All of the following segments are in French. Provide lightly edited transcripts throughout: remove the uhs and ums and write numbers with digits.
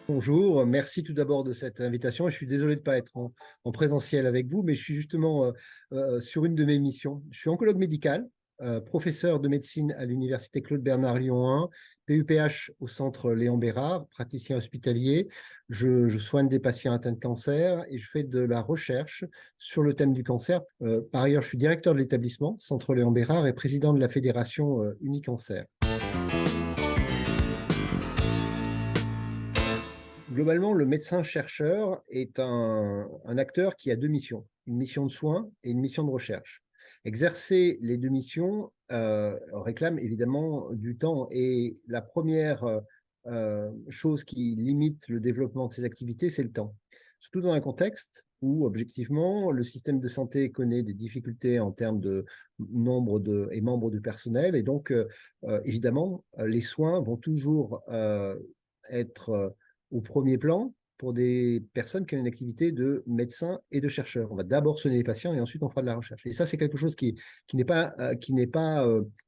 Bonjour, merci tout d'abord de cette invitation. Je suis désolé de ne pas être en présentiel avec vous, mais je suis justement sur une de mes missions. Je suis oncologue médical, professeur de médecine à l'Université Claude Bernard Lyon 1, PUPH au centre Léon Bérard, praticien hospitalier. Je soigne des patients atteints de cancer et je fais de la recherche sur le thème du cancer. Par ailleurs, je suis directeur de l'établissement, centre Léon Bérard, et président de la fédération Unicancer. Globalement, le médecin-chercheur est un acteur qui a deux missions, une mission de soins et une mission de recherche. Exercer les deux missions réclame évidemment du temps et la première chose qui limite le développement de ces activités, c'est le temps. Surtout dans un contexte où, objectivement, le système de santé connaît des difficultés en termes de nombre et membres du personnel. Et donc, évidemment, les soins vont toujours être au premier plan pour des personnes qui ont une activité de médecin et de chercheur. On va d'abord soigner les patients et ensuite on fera de la recherche. Et ça, c'est quelque chose qui n'est pas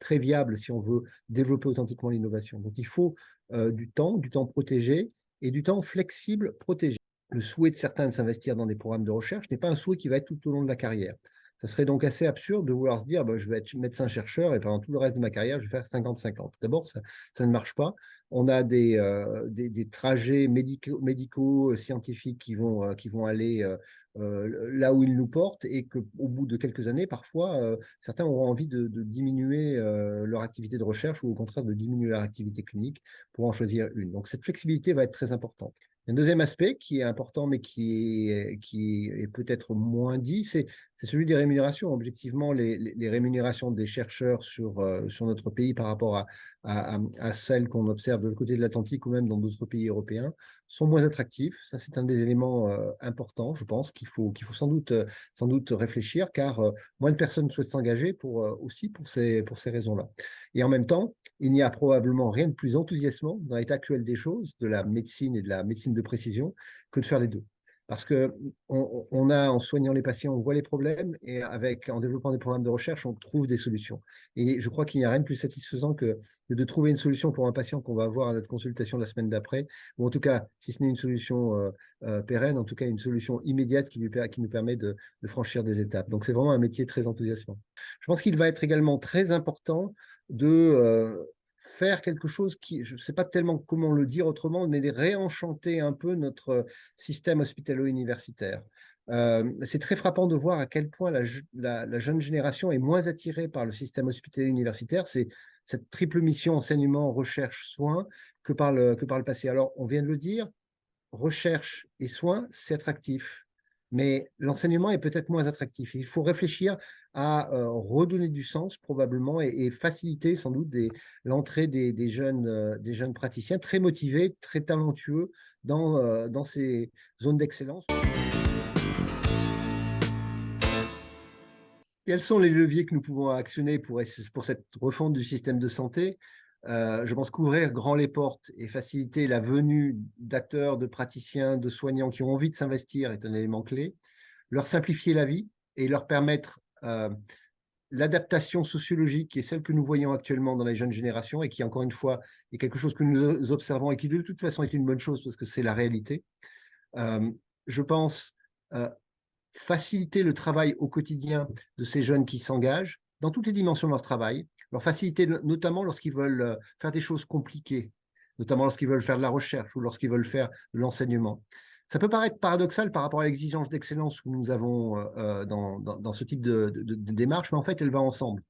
très viable si on veut développer authentiquement l'innovation. Donc, il faut du temps protégé et du temps flexible protégé. Le souhait de certains de s'investir dans des programmes de recherche n'est pas un souhait qui va être tout au long de la carrière. Ça serait donc assez absurde de vouloir se dire je vais être médecin-chercheur et pendant tout le reste de ma carrière, je vais faire 50-50. D'abord, ça ne marche pas. On a des trajets médicaux, scientifiques qui vont aller là où ils nous portent et qu'au bout de quelques années, parfois, certains auront envie de diminuer leur activité de recherche ou au contraire de diminuer leur activité clinique pour en choisir une. Donc, cette flexibilité va être très importante. Un deuxième aspect qui est important, mais qui est peut-être moins dit, c'est celui des rémunérations. Objectivement, les rémunérations des chercheurs sur notre pays par rapport à celles qu'on observe de l'autre côté de l'Atlantique ou même dans d'autres pays européens sont moins attractives. Ça, c'est un des éléments importants, je pense, qu'il faut sans doute réfléchir, car moins de personnes souhaitent s'engager aussi pour ces raisons-là. Et en même temps, il n'y a probablement rien de plus enthousiasmant dans l'état actuel des choses, de la médecine et de la médecine de précision, que de faire les deux. Parce que en soignant les patients, on voit les problèmes et en développant des programmes de recherche, on trouve des solutions. Et je crois qu'il n'y a rien de plus satisfaisant que de trouver une solution pour un patient qu'on va avoir à notre consultation la semaine d'après, ou en tout cas, si ce n'est une solution pérenne, en tout cas une solution immédiate qui nous permet de franchir des étapes. Donc c'est vraiment un métier très enthousiasmant. Je pense qu'il va être également très important de faire quelque chose qui, je ne sais pas tellement comment le dire autrement, mais de réenchanter un peu notre système hospitalo-universitaire. C'est très frappant de voir à quel point la jeune génération est moins attirée par le système hospitalier universitaire. C'est cette triple mission enseignement, recherche, soins que par le passé. Alors, on vient de le dire, recherche et soins, c'est attractif. Mais l'enseignement est peut-être moins attractif. Il faut réfléchir à redonner du sens probablement et faciliter sans doute l'entrée des jeunes praticiens très motivés, très talentueux dans ces zones d'excellence. Quels sont les leviers que nous pouvons actionner pour cette refonte du système de santé? Je pense qu'ouvrir grand les portes et faciliter la venue d'acteurs, de praticiens, de soignants qui ont envie de s'investir est un élément clé. Leur simplifier la vie et leur permettre l'adaptation sociologique qui est celle que nous voyons actuellement dans les jeunes générations et qui, encore une fois, est quelque chose que nous observons et qui, de toute façon, est une bonne chose parce que c'est la réalité. Je pense faciliter le travail au quotidien de ces jeunes qui s'engagent dans toutes les dimensions de leur travail, leur faciliter notamment lorsqu'ils veulent faire des choses compliquées, notamment lorsqu'ils veulent faire de la recherche ou lorsqu'ils veulent faire de l'enseignement. Ça peut paraître paradoxal par rapport à l'exigence d'excellence que nous avons dans ce type de démarche, mais en fait, elle va ensemble.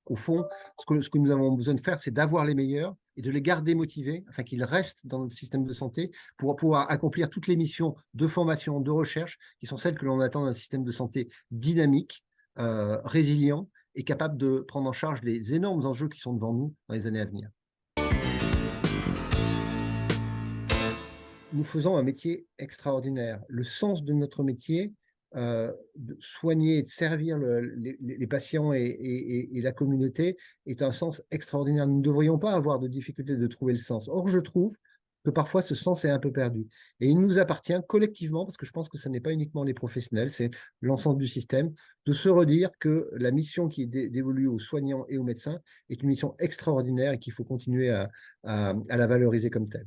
Au fond, ce que nous avons besoin de faire, c'est d'avoir les meilleurs et de les garder motivés afin qu'ils restent dans notre système de santé pour pouvoir accomplir toutes les missions de formation, de recherche qui sont celles que l'on attend d'un système de santé dynamique, résilient et capable de prendre en charge les énormes enjeux qui sont devant nous dans les années à venir. Nous faisons un métier extraordinaire. Le sens de notre métier, de soigner et de servir les patients et la communauté est un sens extraordinaire. Nous ne devrions pas avoir de difficulté de trouver le sens. Or, je trouve que parfois ce sens est un peu perdu. Et il nous appartient collectivement, parce que je pense que ce n'est pas uniquement les professionnels, c'est l'ensemble du système, de se redire que la mission qui est dévolue aux soignants et aux médecins est une mission extraordinaire et qu'il faut continuer à la valoriser comme telle.